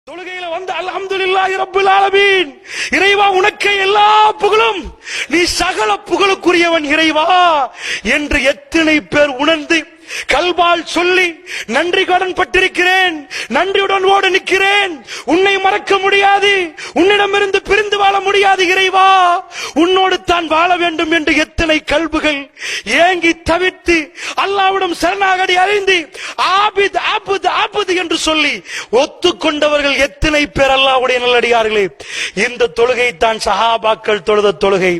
தொழுகையில வந்து அல்ஹம்துலில்லாஹி ரப்பில் ஆலமீன், இறைவா உனக்கே எல்லா புகழும், நீ சகல புகழுக்குரியவன் இறைவா என்று எத்தனை பேர் உணர்ந்து கல்பால் சொல்லி நன்றி கடன் பட்டிருக்கிறேன், நன்றியுடன் ஓடு நிற்கிறேன், உன்னை மறக்க முடியாது, உன்னிடமிருந்து பிரிந்து வாழ முடியாது இறைவா, உன்னோடு தான் வாழ வேண்டும் என்று எத்தனை கல்புகள் ஏங்கி தவிர்த்து அல்லாஹ்விடம் சரணாகதி அறிந்து ஆபித் ஆபித் ஆபித் என்று சொல்லி ஒத்துக்கொண்டவர்கள் எத்தனை பேர் அல்லாஹ்வுடைய நல்லடியார்களே. இந்த தொழுகை தான் சஹாபாக்கள் தொழுத தொழுகை.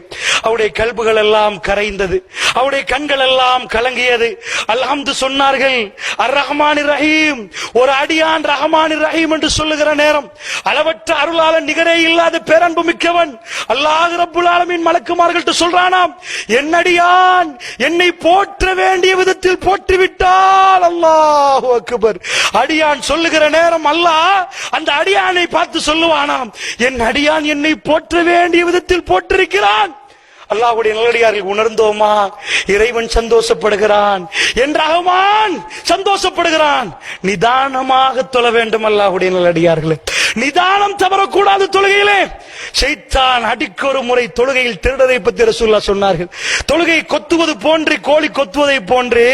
அவருடைய கல்புகள் எல்லாம் கரைந்தது, அவருடைய கண்கள் எல்லாம் கலங்கியது. அல்ஹம்து சொன்னார்கள். அர் ரஹ்மானிர் ரஹீம், ஒரு அடியான் ரஹ்மானிர் ரஹீம் என்று சொல்லுகிற நேரம் அளவற்ற அருளாளன் நிகரே இல்லாத பேரன்பு மிக்கவன் அல்லாஹ் ரப்புல் ஆலமீன் மலக்குமார்கள்ட்ட சொல்றானாம், என் அடியான் என்னை போற்ற வேண்டிய விதத்தில் போற்றிவிட்டால் அல்லாஹு அக்பர். அடியான் சொல்லுகிற நேரம் அல்லாஹ் அந்த அடியானை பார்த்து சொல்லுவானாம், என் அடியான் என்னை போற்ற வேண்டிய விதத்தில் போற்றிருக்கிறான். அல்லாஹ்வுடைய நல்லடியார்கள் உணர்ந்தோமா? இறைவன் சந்தோஷப்படுகிறான், என் ரஹ்மான் சந்தோஷப்படுகிறான். நிதானமாக தொழ வேண்டும் அல்லாஹ்வுடைய நல்லடியார்களே, நிதானம் தவறக்கூடாது தொழுகையிலே. ஷைத்தான் அடிக்க ஒரு முறை தொழுகையில் திருடரை பற்றி ரசூலுல்லாஹ் சொன்னார்கள். தொழுகை கொத்துவது போன்று, கோழி கொத்துவதை போன்று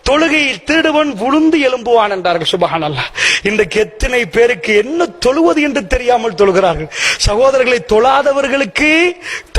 தொழுகையில் திருடுவன் விழுந்து எழும்புவான் என்றார்கள். சுப்ஹானல்லாஹ். இன்றைக்கு எத்தனை பேருக்கு என்ன தொழுவது என்று தெரியாமல் தொழுகிறார்கள். சகோதரர்களை, தொழாதவர்களுக்கு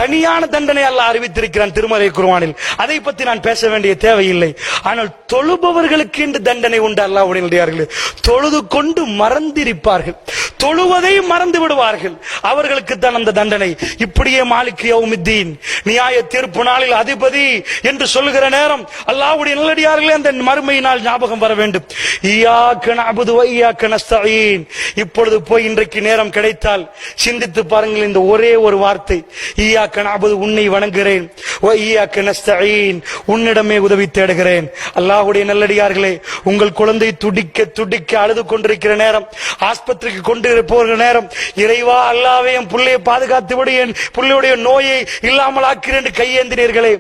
தனியான தண்டனை அல்லாஹ் அறிவித்திருக்கிறான் திருமறை குர்ஆனில். அதை பற்றி நான் பேச வேண்டிய தேவையில்லை. ஆனால் தொழுபவர்களுக்கு என்று தண்டனை உண்டு அல்லாஹ்வுடைய நல்லடியார்களே. தொழுது கொண்டு மறந்திருப்பார்கள், தொழுவதை மறந்து விடுவார்கள், அவர்களுக்கு தான் அந்த தண்டனை. இப்படியே மாலிக் யௌமித்தீன், நியாய தீர்ப்பு நாளில் அதிபதி என்று சொல்லுகிற நேரம் அல்லாஹ்வுடைய நல்லடியார்களே, அந்த மறுமை நாள் ஞாபகம் வர வேண்டும். இய்யாக நஅபுது வ இய்யாக நஸ்தஈன். இப்பொழுது போய் இன்றைக்கு நேரம் கிடைத்தால் சிந்தித்து பாருங்கள் இந்த ஒரே ஒரு வார்த்தை, இய்யாக நஅபுது, உன்னை வணங்குகிறேன், வ இய்யாக நஸ்தஈன், உன்னிடமே உதவி தேடுகிறேன். அல்லாஹ்வுடைய நல்லடியார்களே, உங்கள் குழந்தை துடிக்க துடிக்க அழுது கொண்டிருக்கிற நேரம், ஆஸ்பத்திரிக்கு கொண்டு போகிற நேரம், இறைவா அல்லாஹ்வே என் புள்ளையை பாதுகாத்து விடு, என் புள்ளையுடைய நோயை இல்லாமல் ஆக்கிறேன் கையேந்தினீர்களே.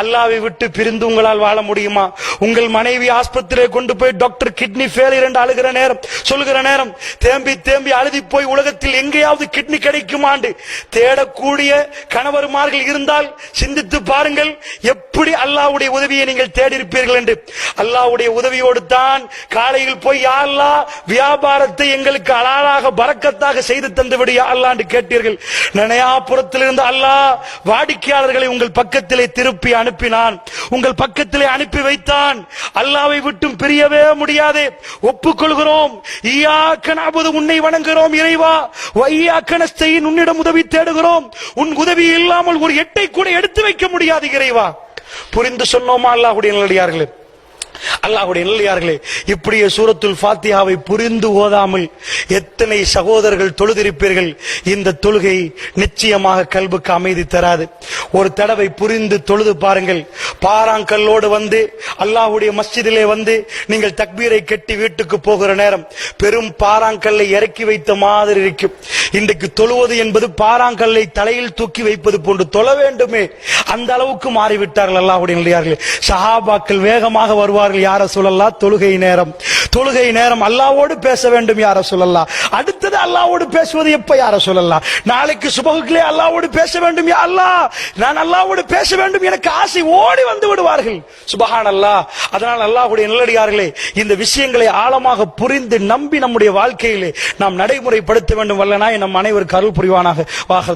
அல்லாஹ்வை விட்டு பிரிந்து உங்களால் வாழ முடியுமா? உங்கள் மனைவி ஆஸ்பத்திரியை கொண்டு போய் டாக்டர் கிட்னி ஃபெயிலியர் என்று அழுகிற நேரம், சொல்லுகிற நேரம், தேம்பி தேம்பி அழுதி போய் உலகத்தில் எங்கேயாவது கிட்னி கிடைக்குமாண்டு தேடக்கூடிய கணவர்மார்கள் இருந்தால் சிந்தித்து பாருங்கள், எப்படி அல்லாஹ்வுடைய உதவியை நீங்கள் தேடி இருப்பீர்கள் என்று. அல்லாஹ்வுடைய உதவியோடு தான் காலையில் போய் யா அல்லாஹ் வியாபாரத்தை எங்களுக்கு அலாலாக பரக்கத்தாக செய்து தந்து விடு யா அல்லாஹ் என்று கேட்டீர்கள். நனையாபுரத்திலிருந்து அல்லாஹ் வாடிக்கையாளர்களை உங்கள் பக்கத்திலே திருப்பி அனுப்பினான், உங்கள் பக்கத்திலே அனுப்பி வைத்தான். அல்லாஹ்வை விட்டும் பிரியவே முடியாது. ஒப்புக்கொள்கிறோம், இய்யாக நஅபுது, உன்னை வணங்குகிறோம் இறைவா, வ இய்யாக நஸ்தஈன், உன்னிடம் உதவி தேடுகிறோம், உன் உதவி இல்லாமல் ஒரு எட்டை கூட எடுத்து வைக்க முடியாது இறைவா. புரிந்து சொன்னோமா அல்லாஹ்வுடைய நல்லடியார்களே? அல்லாஹ்வுடைய நல்லடியார்களே, இப்படியே சூரத்துல் ஃபாத்திஹாவை புரிந்து ஓதாமல் எத்தனை சகோதரர்கள் தொழுதிருப்பீர்கள். இந்த தொழுகை நிச்சயமாக கல்புக்கு அமைதி தராது. ஒரு தடவை புரிந்து தொழுது பாருங்கள். பாறாங்கல்லோடு வந்து அல்லாஹ்வுடைய மஸ்ஜிதிலே வந்து நீங்கள் தக்பீரை கட்டி வீட்டுக்கு போகிற நேரம் பெரும் பாறாங்கல்லை இறக்கி வைத்த மாதிரி இருக்கும். இன்றைக்கு தொழுவது என்பது பாறாங்கல்லை தலையில் தூக்கி வைப்பது போன்று தொழ வேண்டுமே, அந்த அளவுக்கு மாறிவிட்டார்கள் அல்லாஹ்வுடைய நல்லடியார்களே. சஹாபாக்கள் வேகமாக வருவார்கள், யா ரசூலல்லாஹ் தொழுகை நேரம், தொழுகை நேரம், அல்லாஹ்வோடு பேச வேண்டும் யா ரசூலல்லாஹ். அடுத்தது அல்லாஹ்வோடு பேசுவது எப்ப யா ரசூலல்லாஹ்? நாளைக்கு சுபஹுக்லே அல்லாஹ்வோடு பேச வேண்டும் யா அல்லாஹ், நான் அல்லாஹ்வோடு பேச வேண்டும், எனக்கு ஆசை, ஓடி வந்து விடுவார்கள். சுப்ஹானல்லாஹ். அதனால் அல்லாஹ்வுடைய நல்லடியார்களே, இந்த விஷயங்களை ஆழமாக புரிந்து நம்பி நம்முடைய வாழ்க்கையிலே நாம் நடைமுறைப்படுத்த வேண்டும். வல்லனாய் நம் அனைவருக்கு அருள் புரிவானாக. வாஹிர்.